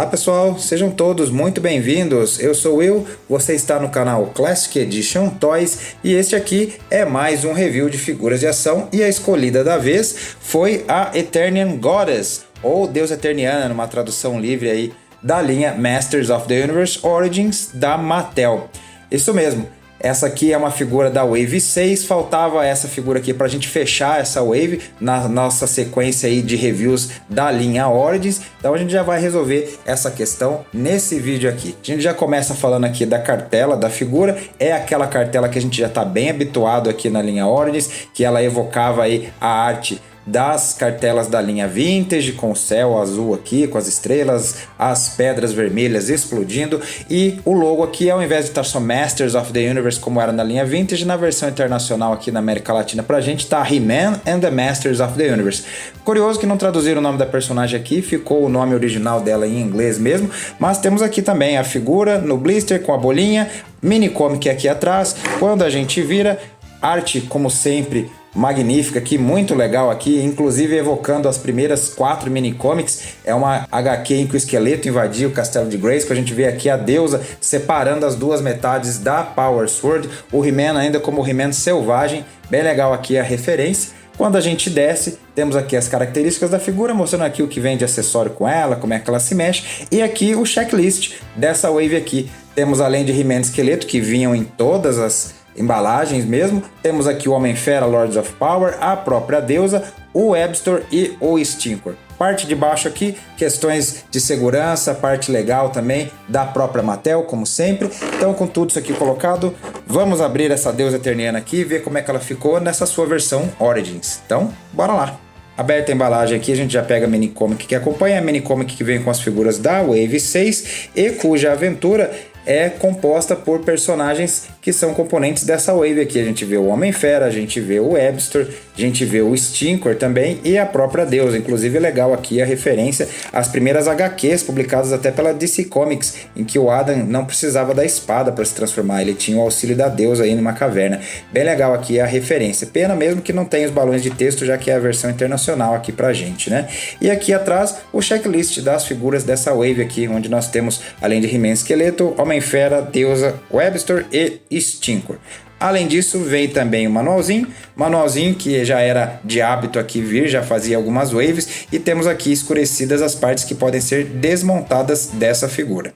pessoal, sejam todos muito bem-vindos. Eu sou o Will, você está no canal Classic Edition Toys e este aqui é mais um review de figuras de ação e a escolhida da vez foi a Eternian Goddess, ou Deusa Eterniana, numa tradução livre aí da linha Masters of the Universe Origins da Mattel. Isso mesmo. Essa aqui é uma figura da Wave 6, faltava essa figura aqui para a gente fechar essa Wave na nossa sequência aí de reviews da linha Origins, então a gente já vai resolver essa questão nesse vídeo aqui. A gente já começa falando aqui da cartela da figura, é aquela cartela que a gente já está bem habituado aqui na linha Origins, que ela evocava aí a arte das cartelas da linha Vintage, com o céu azul aqui, com as estrelas, as pedras vermelhas explodindo, e o logo aqui, ao invés de estar só Masters of the Universe como era na linha Vintage, na versão internacional aqui na América Latina pra gente tá He-Man and the Masters of the Universe. Curioso que não traduziram o nome da personagem aqui, ficou o nome original dela em inglês mesmo, mas temos aqui também a figura no blister com a bolinha, mini comic aqui atrás, quando a gente vira, arte como sempre magnífica aqui, muito legal aqui, inclusive evocando as primeiras 4 mini-comics, é uma HQ em que o esqueleto invadiu o castelo de Grayskull, a gente vê aqui a deusa separando as duas metades da Power Sword, o He-Man ainda como o He-Man selvagem, bem legal aqui a referência. Quando a gente desce, temos aqui as características da figura, mostrando aqui o que vem de acessório com ela, como é que ela se mexe, e aqui o checklist dessa wave aqui, temos além de He-Man e esqueleto, que vinham em todas as embalagens mesmo, temos aqui o Homem-Fera, Lords of Power, a própria deusa, o Webster e o Stinkor. Parte de baixo aqui, questões de segurança, parte legal também da própria Mattel, como sempre. Então, com tudo isso aqui colocado, vamos abrir essa deusa eterniana aqui e ver como é que ela ficou nessa sua versão Origins. Então, bora lá! Aberta a embalagem aqui, a gente já pega a mini comic que acompanha, a mini comic que vem com as figuras da Wave 6 e cuja aventura é composta por personagens que são componentes dessa wave aqui. A gente vê o Homem-Fera, a gente vê o Webster, a gente vê o Stinkor também e a própria deusa. Inclusive legal aqui a referência às primeiras HQs publicadas até pela DC Comics, em que o Adam não precisava da espada para se transformar, ele tinha o auxílio da deusa aí numa caverna. Bem legal aqui a referência. Pena mesmo que não tem os balões de texto, já que é a versão internacional aqui pra gente, né? E aqui atrás o checklist das figuras dessa wave aqui, onde nós temos, além de He-Man Esqueleto, Homem-Fera, Deusa, Webster e Stinkor. Além disso, vem também o manualzinho que já era de hábito aqui vir, já fazia algumas waves, e temos aqui escurecidas as partes que podem ser desmontadas dessa figura.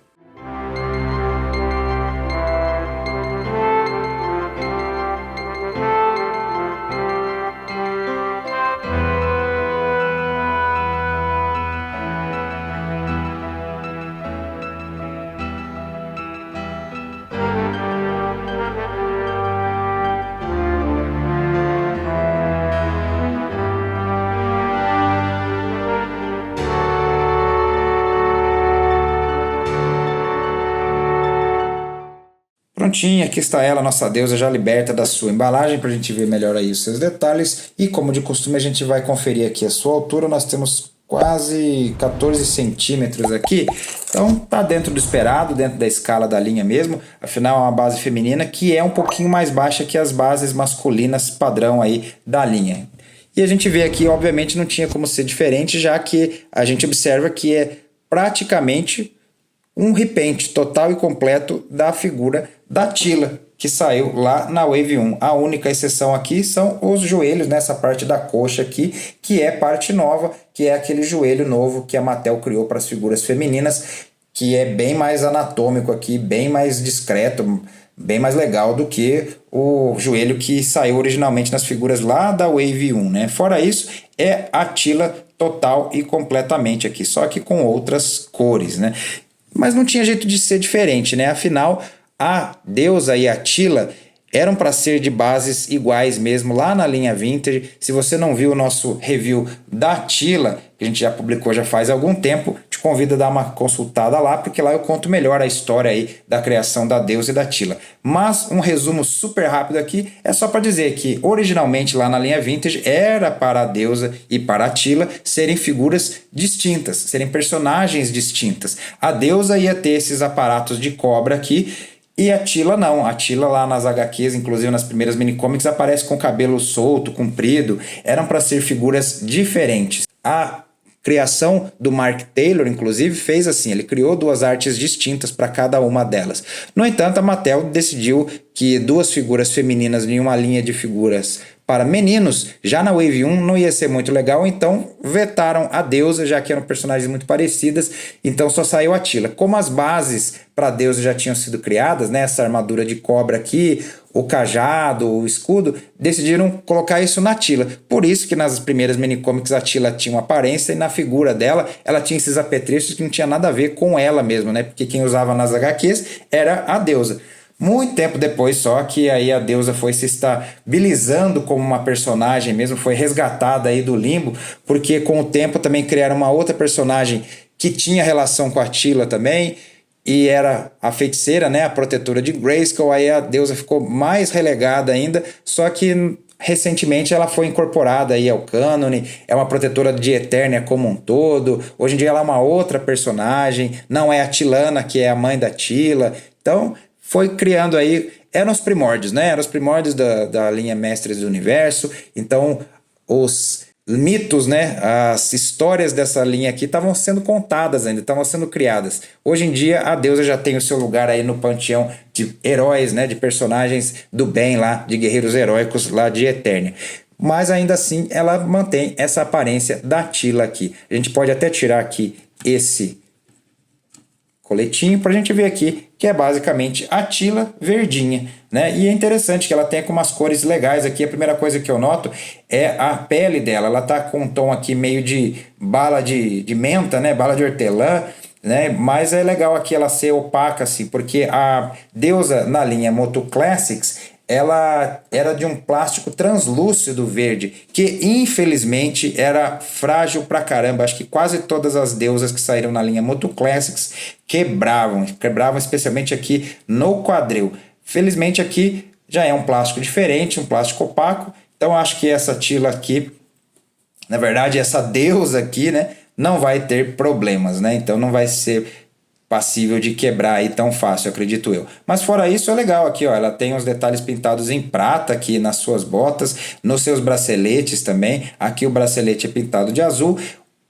Prontinha, aqui está ela, nossa deusa já liberta da sua embalagem, para a gente ver melhor aí os seus detalhes. E como de costume a gente vai conferir aqui a sua altura, nós temos quase 14 centímetros aqui. Então tá dentro do esperado, dentro da escala da linha mesmo. Afinal é uma base feminina que é um pouquinho mais baixa que as bases masculinas padrão aí da linha. E a gente vê aqui, obviamente não tinha como ser diferente, já que a gente observa que é praticamente um repaint total e completo da figura da Teela, que saiu lá na Wave 1. A única exceção aqui são os joelhos, nessa parte da coxa aqui, que é parte nova, que é aquele joelho novo que a Mattel criou para as figuras femininas, que é bem mais anatômico aqui, bem mais discreto, bem mais legal do que o joelho que saiu originalmente nas figuras lá da Wave 1, né? Fora isso, é a Teela total e completamente aqui, só que com outras cores, né? Mas não tinha jeito de ser diferente, né? Afinal, a deusa e a Teela eram para ser de bases iguais mesmo lá na linha Vintage. Se você não viu o nosso review da Teela, que a gente já publicou já faz algum tempo, te convido a dar uma consultada lá, porque lá eu conto melhor a história aí da criação da deusa e da Teela. Mas um resumo super rápido aqui é só para dizer que originalmente lá na linha Vintage era para a deusa e para a Teela serem figuras distintas, serem personagens distintas. A deusa ia ter esses aparatos de cobra aqui, e a Teela não, a Teela lá nas HQs, inclusive nas primeiras minicomics, aparece com cabelo solto, comprido, eram para ser figuras diferentes. A criação do Mark Taylor, inclusive, fez assim, ele criou 2 artes distintas para cada uma delas. No entanto, a Mattel decidiu que 2 figuras femininas em uma linha de figuras para meninos, já na Wave 1 não ia ser muito legal, então vetaram a deusa, já que eram personagens muito parecidas, então só saiu a Tila. Como as bases para a deusa já tinham sido criadas, né, essa armadura de cobra aqui, o cajado, o escudo, decidiram colocar isso na Tila. Por isso que nas primeiras minicomics a Tila tinha uma aparência e na figura dela ela tinha esses apetrechos que não tinha nada a ver com ela mesmo, né, porque quem usava nas HQs era a deusa. Muito tempo depois só que aí a deusa foi se estabilizando como uma personagem mesmo, foi resgatada aí do limbo, porque com o tempo também criaram uma outra personagem que tinha relação com a Tila também, e era a feiticeira, né, a protetora de Grayskull. Aí a deusa ficou mais relegada ainda, só que recentemente ela foi incorporada aí ao cânone, é uma protetora de Eternia como um todo. Hoje em dia ela é uma outra personagem, não é a Tilana, que é a mãe da Tila. Então foi criando aí, eram os primórdios, né? Eram os primórdios da linha Mestres do Universo. Então os mitos, né? As histórias dessa linha aqui estavam sendo contadas ainda, estavam sendo criadas. Hoje em dia a deusa já tem o seu lugar aí no panteão de heróis, né? De personagens do bem lá, de guerreiros heróicos lá de Eternia. Mas ainda assim ela mantém essa aparência da Tila aqui. A gente pode até tirar aqui esse coletinho para a gente ver aqui que é basicamente a Tila verdinha, né? E é interessante que ela tem com umas cores legais aqui. A primeira coisa que eu noto é a pele dela. Ela tá com um tom aqui meio de bala de menta, né? Bala de hortelã, né? Mas é legal aqui ela ser opaca assim, porque a deusa na linha Moto Classics ela era de um plástico translúcido verde, que infelizmente era frágil pra caramba. Acho que quase todas as deusas que saíram na linha Moto Classics quebravam especialmente aqui no quadril. Felizmente aqui já é um plástico diferente, um plástico opaco, então acho que essa Tila aqui, na verdade essa deusa aqui, né, não vai ter problemas, né? Então não vai ser passível de quebrar aí tão fácil, acredito eu. Mas fora isso é legal aqui, ó, ela tem os detalhes pintados em prata aqui nas suas botas, nos seus braceletes também. Aqui o bracelete é pintado de azul.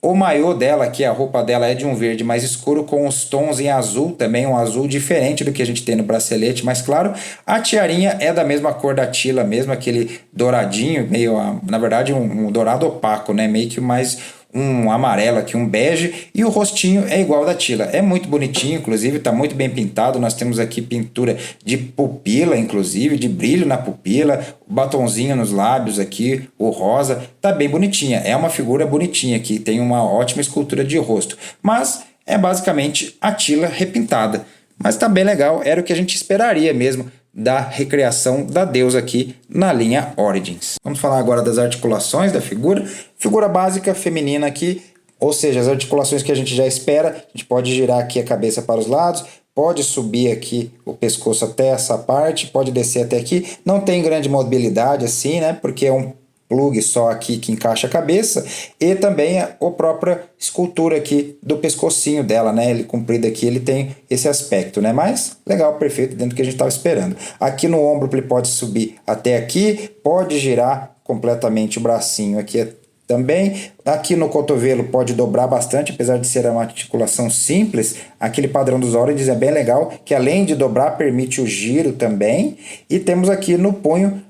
O maiô dela aqui, a roupa dela é de um verde mais escuro com os tons em azul também, um azul diferente do que a gente tem no bracelete, mas claro, a tiarinha é da mesma cor da Tila mesmo, aquele douradinho, meio, na verdade um dourado opaco, né, meio que mais um amarelo aqui, um bege, e o rostinho é igual ao da Tila. É muito bonitinho, inclusive, está muito bem pintado. Nós temos aqui pintura de pupila, inclusive, de brilho na pupila, o batonzinho nos lábios aqui, o rosa, tá bem bonitinha. É uma figura bonitinha aqui, tem uma ótima escultura de rosto, mas é basicamente a Tila repintada. Mas tá bem legal, era o que a gente esperaria mesmo da recriação da deusa aqui na linha Origins. Vamos falar agora das articulações da figura. Figura básica feminina aqui, ou seja, as articulações que a gente já espera. A gente pode girar aqui a cabeça para os lados, pode subir aqui o pescoço até essa parte, pode descer até aqui. Não tem grande mobilidade assim, né? Porque é um plug só aqui que encaixa a cabeça, e também a própria escultura aqui do pescocinho dela, né? Ele comprido aqui, ele tem esse aspecto, né? Mas legal, perfeito, dentro do que a gente estava esperando. Aqui no ombro ele pode subir até aqui, pode girar completamente o bracinho aqui também. Aqui no cotovelo pode dobrar bastante, apesar de ser uma articulação simples. Aquele padrão dos Origins é bem legal, que além de dobrar, permite o giro também. E temos aqui no punho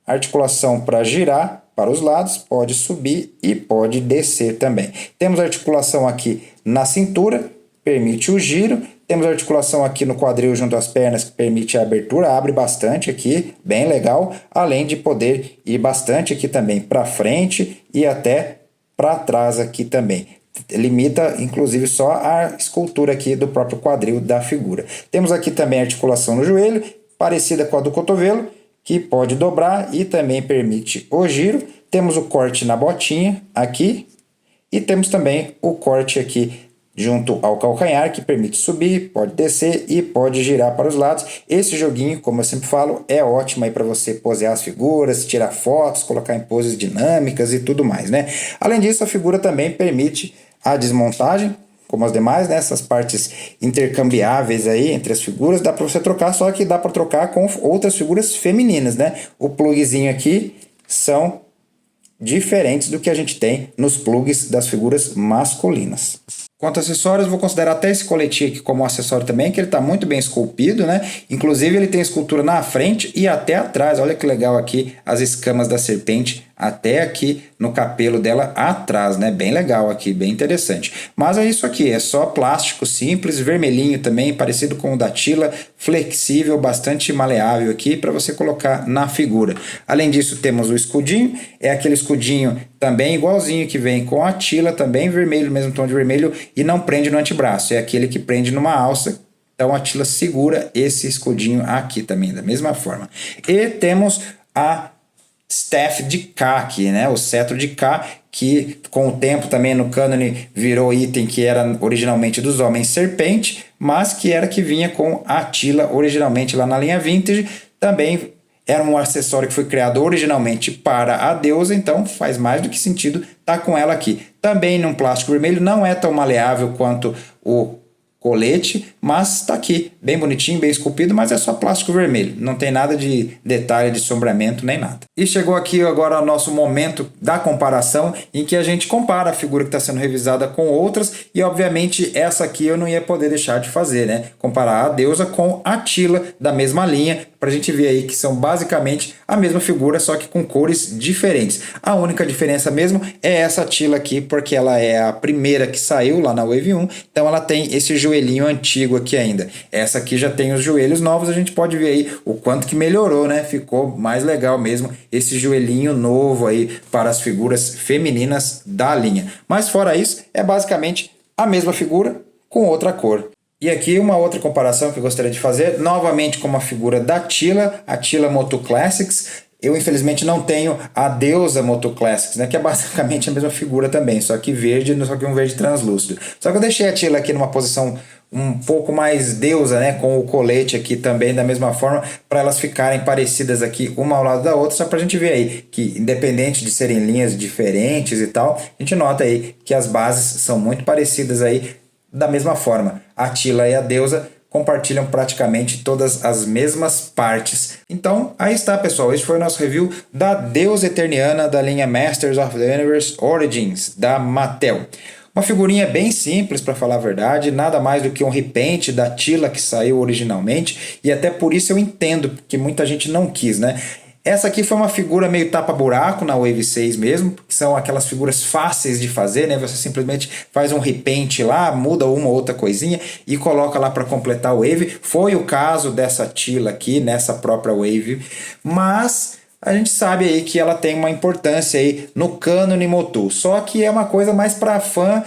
articulação para girar para os lados, pode subir e pode descer também. Temos articulação aqui na cintura, permite o giro. Temos articulação aqui no quadril junto às pernas, que permite a abertura, abre bastante aqui, bem legal. Além de poder ir bastante aqui também para frente e até para trás aqui também. Limita, inclusive, só a escultura aqui do próprio quadril da figura. Temos aqui também a articulação no joelho, parecida com a do cotovelo, que pode dobrar e também permite o giro. Temos o corte na botinha aqui e temos também o corte aqui junto ao calcanhar, que permite subir, pode descer e pode girar para os lados. Esse joguinho, como eu sempre falo, é ótimo aí para você posear as figuras, tirar fotos, colocar em poses dinâmicas e tudo mais, né? Além disso, a figura também permite a desmontagem, como as demais, né? Essas partes intercambiáveis aí entre as figuras, dá para você trocar, só que dá para trocar com outras figuras femininas, né? O plugzinho aqui são diferentes do que a gente tem nos plugs das figuras masculinas. Quanto a acessórios, vou considerar até esse coletinho aqui como um acessório também, que ele está muito bem esculpido, né? Inclusive ele tem escultura na frente e até atrás. Olha que legal aqui as escamas da serpente até aqui no capelo dela atrás, né? Bem legal aqui, bem interessante. Mas é isso aqui, é só plástico simples, vermelhinho também, parecido com o da Attila, flexível, bastante maleável aqui para você colocar na figura. Além disso, temos o escudinho, é aquele escudinho também igualzinho que vem com a Attila, também vermelho, mesmo tom de vermelho, e não prende no antebraço, é aquele que prende numa alça. Então a Attila segura esse escudinho aqui também, da mesma forma. E temos a Staff de K aqui, né? O cetro de K, que com o tempo também no cânone virou item que era originalmente dos homens serpente, mas que era que vinha com a Attila originalmente lá na linha Vintage. Também era um acessório que foi criado originalmente para a deusa, então faz mais do que sentido estar com ela aqui. Também num plástico vermelho, não é tão maleável quanto o colete, mas está aqui, bem bonitinho, bem esculpido, mas é só plástico vermelho, não tem nada de detalhe de sombreamento nem nada. E chegou aqui agora o nosso momento da comparação, em que a gente compara a figura que está sendo revisada com outras, e obviamente essa aqui eu não ia poder deixar de fazer, né? Comparar a deusa com a Attila da mesma linha, para a gente ver aí que são basicamente a mesma figura, só que com cores diferentes. A única diferença mesmo é essa Attila aqui, porque ela é a primeira que saiu lá na Wave 1, então ela tem esse joelhinho antigo aqui ainda. Essa aqui já tem os joelhos novos, a gente pode ver aí o quanto que melhorou, né? Ficou mais legal mesmo esse joelhinho novo aí para as figuras femininas da linha. Mas fora isso, é basicamente a mesma figura com outra cor. E aqui uma outra comparação que eu gostaria de fazer, novamente com uma figura da Attila, Attila Moto Classics. Eu, infelizmente, não tenho a deusa Moto Classics, né, que é basicamente a mesma figura também, só que verde, só que um verde translúcido. Só que eu deixei a Attila aqui numa posição um pouco mais deusa, né, com o colete aqui também da mesma forma, para elas ficarem parecidas aqui uma ao lado da outra, só para a gente ver aí que, independente de serem linhas diferentes e tal, a gente nota aí que as bases são muito parecidas aí da mesma forma. A Attila e a deusa compartilham praticamente todas as mesmas partes. Então, aí está, pessoal. Este foi o nosso review da deusa eterniana da linha Masters of the Universe Origins, da Mattel. Uma figurinha bem simples, para falar a verdade, nada mais do que um repaint da Attila que saiu originalmente, e até por isso eu entendo que muita gente não quis, né? Essa aqui foi uma figura meio tapa-buraco na Wave 6 mesmo, que são aquelas figuras fáceis de fazer, né? Você simplesmente faz um repaint lá, muda uma ou outra coisinha e coloca lá para completar o Wave. Foi o caso dessa Attila aqui, nessa própria Wave, mas a gente sabe aí que ela tem uma importância aí no cânone Motu, só que é uma coisa mais para fã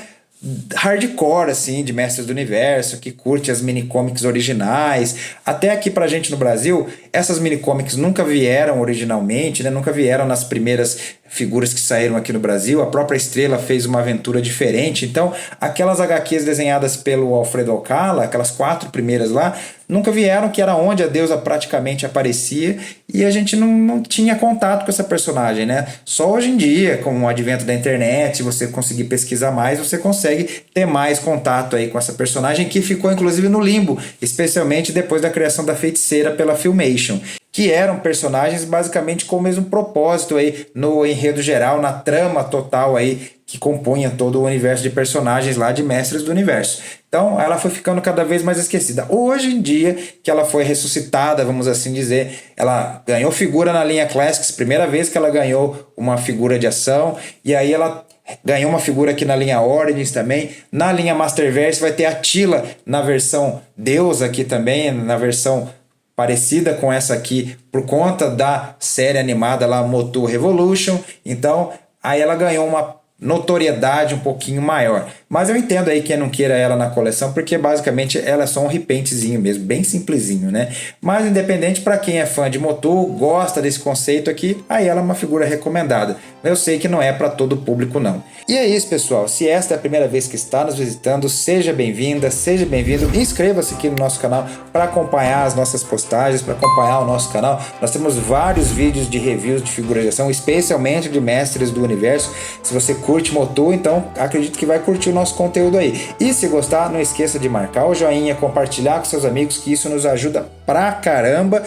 hardcore, assim, de Mestres do Universo, que curte as minicomics originais. Até aqui pra gente no Brasil, essas minicomics nunca vieram originalmente, né? Nunca vieram nas primeiras figuras que saíram aqui no Brasil. A própria Estrela fez uma aventura diferente, então aquelas HQs desenhadas pelo Alfredo Alcala, aquelas 4 primeiras lá, nunca vieram, que era onde a deusa praticamente aparecia, e a gente não tinha contato com essa personagem, né? Só hoje em dia, com o advento da internet, se você conseguir pesquisar mais, você consegue ter mais contato aí com essa personagem, que ficou inclusive no limbo, especialmente depois da criação da Feiticeira pela Filmation, que eram personagens basicamente com o mesmo propósito aí no enredo geral, na trama total aí que compunha todo o universo de personagens lá de Mestres do Universo. Então ela foi ficando cada vez mais esquecida. Hoje em dia que ela foi ressuscitada, vamos assim dizer, ela ganhou figura na linha Classics, primeira vez que ela ganhou uma figura de ação, e aí ela ganhou uma figura aqui na linha Origins também. Na linha Masterverse vai ter a Attila na versão deusa aqui também, na versão parecida com essa aqui, por conta da série animada lá, Motu Revolution. Então, aí ela ganhou uma notoriedade um pouquinho maior. Mas eu entendo aí quem não queira ela na coleção, porque basicamente ela é só um repaintzinho mesmo, bem simplesinho, né? Mas independente, para quem é fã de Motu, gosta desse conceito aqui, aí ela é uma figura recomendada. Eu sei que não é para todo público não. E é isso, pessoal. Se esta é a primeira vez que está nos visitando, seja bem-vinda, seja bem-vindo. Inscreva-se aqui no nosso canal para acompanhar as nossas postagens, para acompanhar o nosso canal. Nós temos vários vídeos de reviews de figuras de ação, especialmente de Mestres do Universo. Se você curte Motu, então acredito que vai curtir o nosso conteúdo aí. E se gostar, não esqueça de marcar o joinha, compartilhar com seus amigos, que isso nos ajuda pra caramba.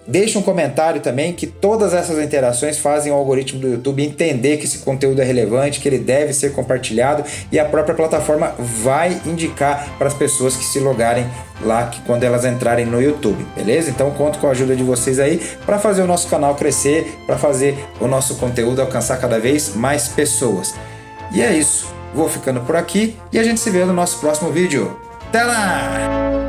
Deixe um comentário também, que todas essas interações fazem o algoritmo do YouTube entender que esse conteúdo é relevante, que ele deve ser compartilhado, e a própria plataforma vai indicar para as pessoas que se logarem lá quando elas entrarem no YouTube, beleza? Então conto com a ajuda de vocês aí para fazer o nosso canal crescer, para fazer o nosso conteúdo alcançar cada vez mais pessoas. E é isso, vou ficando por aqui e a gente se vê no nosso próximo vídeo. Até lá!